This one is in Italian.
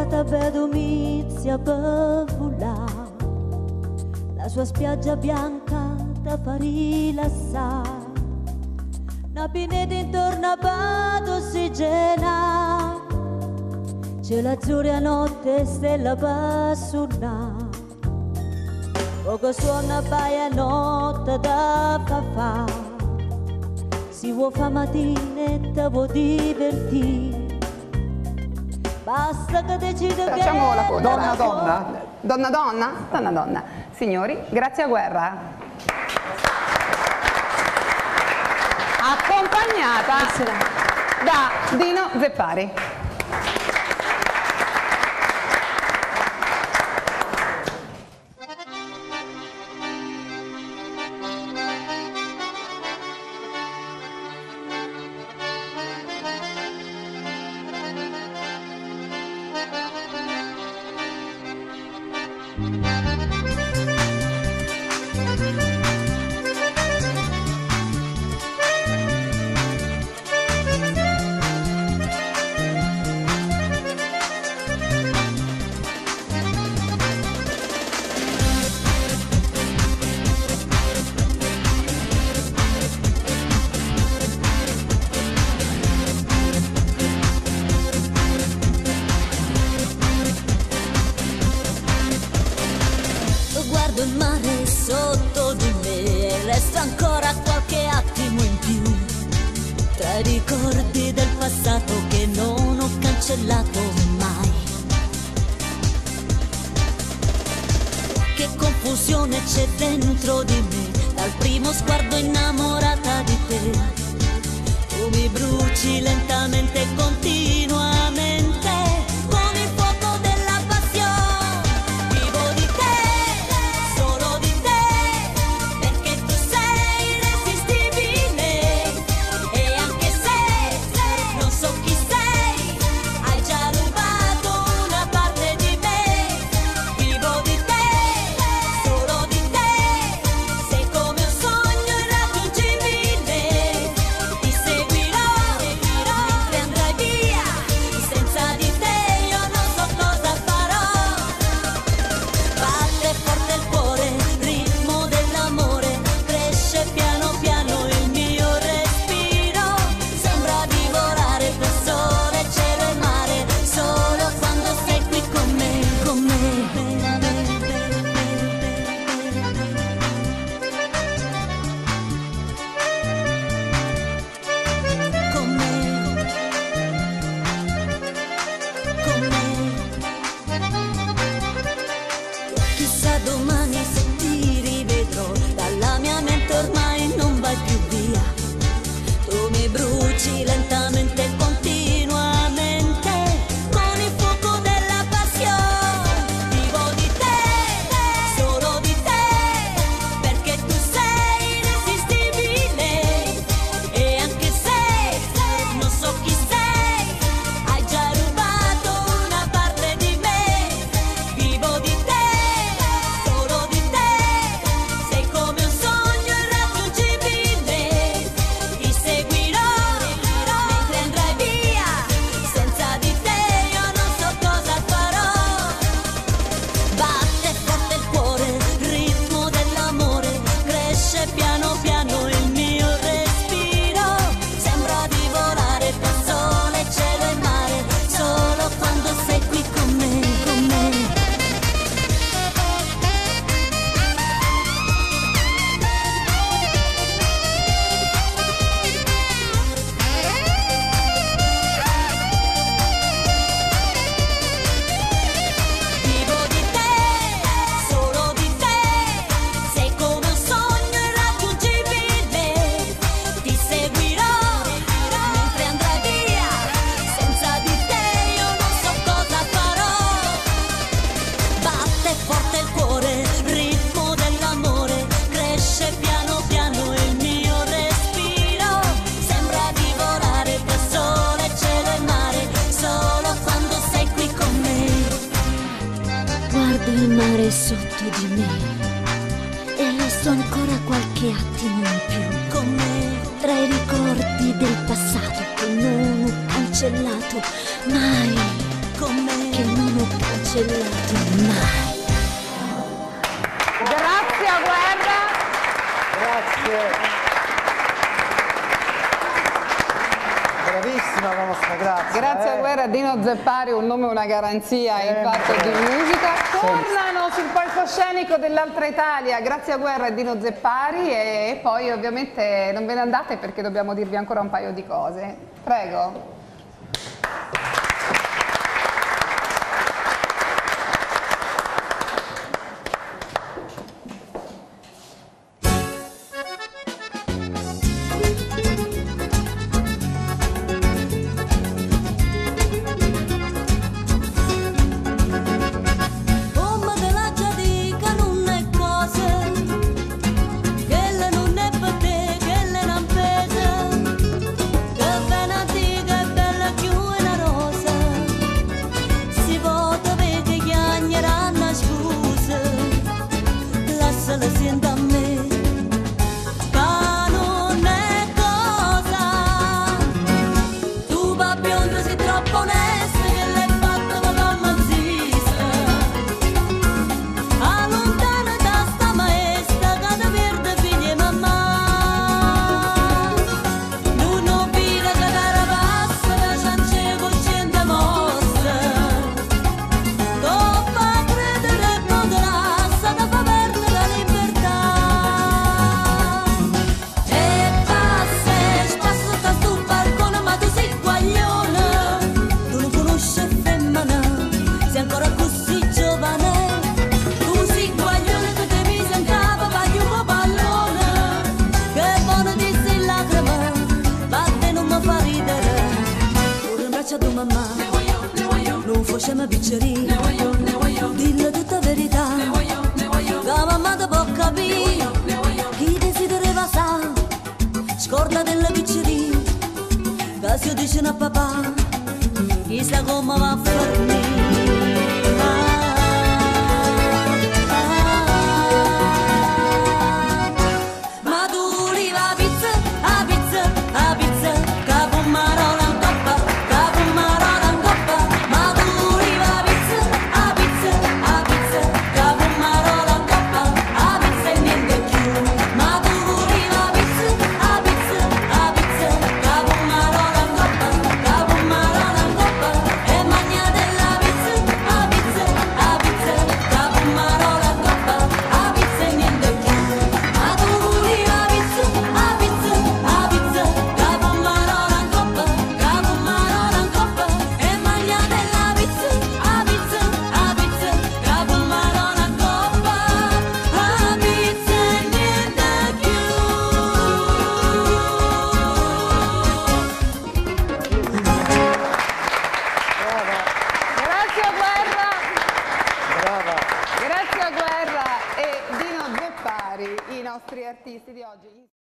te vedo mizia per volare, la sua spiaggia bianca te fa rilassare, una pineta intorno a vado ossigena, c'è l'azzurra a notte stella per suonare, poco suona baia notte da fa, si vuol fa mattina e te vuoi divertire. Basta che decide che facciamo la coda. Donna donna? Donna donna? Donna donna. Signori, Grazia Guerra. Accompagnata da Dino Zeppari. Il mare sotto di me e resta ancora qualche attimo in più tra i ricordi del passato che non ho cancellato mai. Che confusione c'è dentro di me dal primo sguardo innamorata di te. Tu mi bruci lentamente e continuamente con il fuoco della passione. Vivo di te, solo di te, perché tu sei irresistibile. E anche se non so chi sei, hai già rubato una parte di me. Vivo di te, solo di te, sei come un sogno irraggiungibile. Ti seguirò, mentre andrai via, senza di te io non so cosa farò. Batte forte il cuore, ritmo dell'amore, cresce piano piano il mio respiro. Sembra di volare per sole, cielo e mare, solo quando sei qui con me, con me. Con me, con me. Chissà domani se ti rivedrò, dalla mia mente ormai non vai più via. Tu mi bruci lentamente e continuamente con il fuoco della passione. Vivo di te, solo di te, perché tu sei irresistibile. E anche se non so chi sei, hai già rubato una parte di me. Vivo di te, solo di te, sei come un sogno irraggiungibile. Ti seguirò, mentre andrai via, senza di te io non so cosa farò. Batte forte il cuore, ritmo dell'amore, cresce piano piano il mio respiro. Sembra di volare per sole, cielo e mare, solo quando sei qui con me, con me. Vivo di te, solo di te, sei come un sogno irraggiungibile. Ti seguirò, mentre andrai via, senza di te io non so cosa farò. Batte forte il cuore, ritmo dell'amore, cresce piano piano il mio respiro. Sembra di volare per sole, cielo e mare, solo quando sei qui con me. Guardo il mare sotto di me e resto ancora qualche attimo in più con me, tra i ricordi del passato che non ho cancellato mai, con me, che non siamo cancellati mai. Grazie a Guerra. Grazie. Bravissima la nostra, grazie. Grazie a Guerra, Dino Zeppari, un nome e una garanzia in fatto di musica. Tornano sul palcoscenico dell'Altra Italia, grazie a Guerra e Dino Zeppari, e poi ovviamente non ve ne andate perché dobbiamo dirvi ancora un paio di cose. Prego. Non facciamo picceri, dillo tutta verità, la mamma te può capire, chi desiderava sa, scorda delle picceri, che si dicono a papà, chissà come va a farmi. Grazie a Guerra e Dino Zeppari, i nostri artisti di oggi.